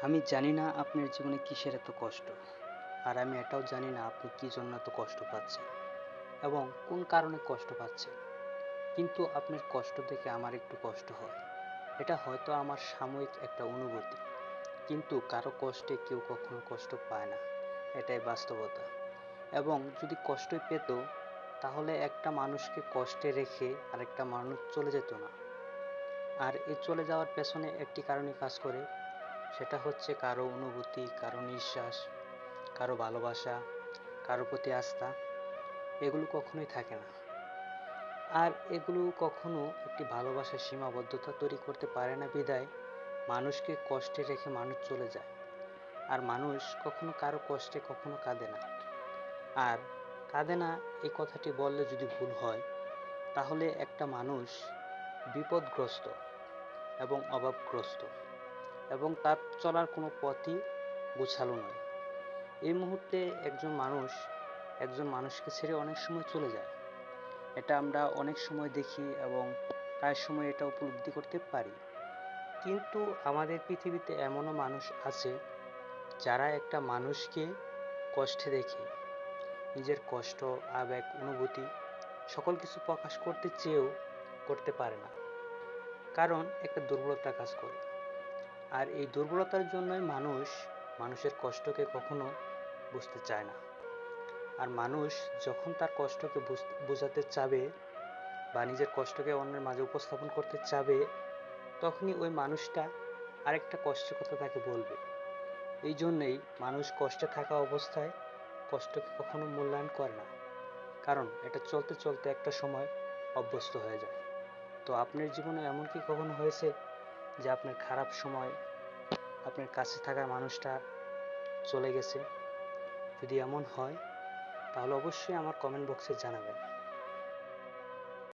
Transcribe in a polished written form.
আমি জানি না আপনার জীবনে কিসের এত কষ্ট, আর আমি এটাও জানি না আপনি কি জন্য এত কষ্ট পাচ্ছেন এবং কোন কারণে কষ্ট পাচ্ছেন। কিন্তু আপনার কষ্ট দেখে আমার একটু কষ্ট হয়। এটা হয়তো আমার সাময়িক একটা অনুভূতি, কিন্তু কারো কষ্টে কেউ কখনো কষ্ট পায় না, এটাই বাস্তবতা। এবং যদি কষ্টই পেত, তাহলে একটা মানুষকে কষ্টে রেখে আরেকটা মানুষ চলে যেত না। আর এই চলে যাওয়ার পেছনে একটি কারণই কাজ করে, সেটা হচ্ছে কারো অনুভূতি, কারো নিঃশ্বাস, কারো ভালোবাসা, কারো প্রতি আস্থা। এগুলো কখনোই থাকে না। আর এগুলো কখনো একটি ভালোবাসার সীমাবদ্ধতা তৈরি করতে পারে না বিধায় মানুষকে কষ্টে রেখে মানুষ চলে যায়। আর মানুষ কখনো কারো কষ্টে কখনো কাঁদে না। আর কাঁদে না এই কথাটি বললে যদি ভুল হয়, তাহলে একটা মানুষ বিপদগ্রস্ত এবং অভাবগ্রস্ত এবং তার চলার কোনো পথই গোছালো নয়। এই মুহূর্তে একজন মানুষকে ছেড়ে অনেক সময় চলে যায়। এটা আমরা অনেক সময় দেখি এবং প্রায় সময় এটা উপলব্ধি করতে পারি। কিন্তু আমাদের পৃথিবীতে এমনও মানুষ আছে যারা একটা মানুষকে কষ্টে দেখে নিজের কষ্ট, আবেগ, অনুভূতি সকল কিছু প্রকাশ করতে চেয়েও করতে পারে না, কারণ একটা দুর্বলতা কাজ করে। আর এই দুর্বলতার জন্যই মানুষের কষ্টকে কখনো বুঝতে চায় না। আর মানুষ যখন তার কষ্টকে বোঝাতে চাবে বা নিজের কষ্টকে অন্যের মাঝে উপস্থাপন করতে চাবে, তখনই ওই মানুষটা আরেকটা কষ্টের কথা তাকে বলবে। এই জন্যেই মানুষ কষ্টে থাকা অবস্থায় কষ্টকে কখনো মূল্যায়ন করে না, কারণ এটা চলতে চলতে একটা সময় অভ্যস্ত হয়ে যায়। তো আপনার জীবনে এমন কি কখনো হয়েছে যে আপনার খারাপ সময় আপনার কাছে থাকা মানুষটা চলে গেছে? যদি এমন হয়, তাহলে অবশ্যই আমার কমেন্ট বক্সে জানাবেন।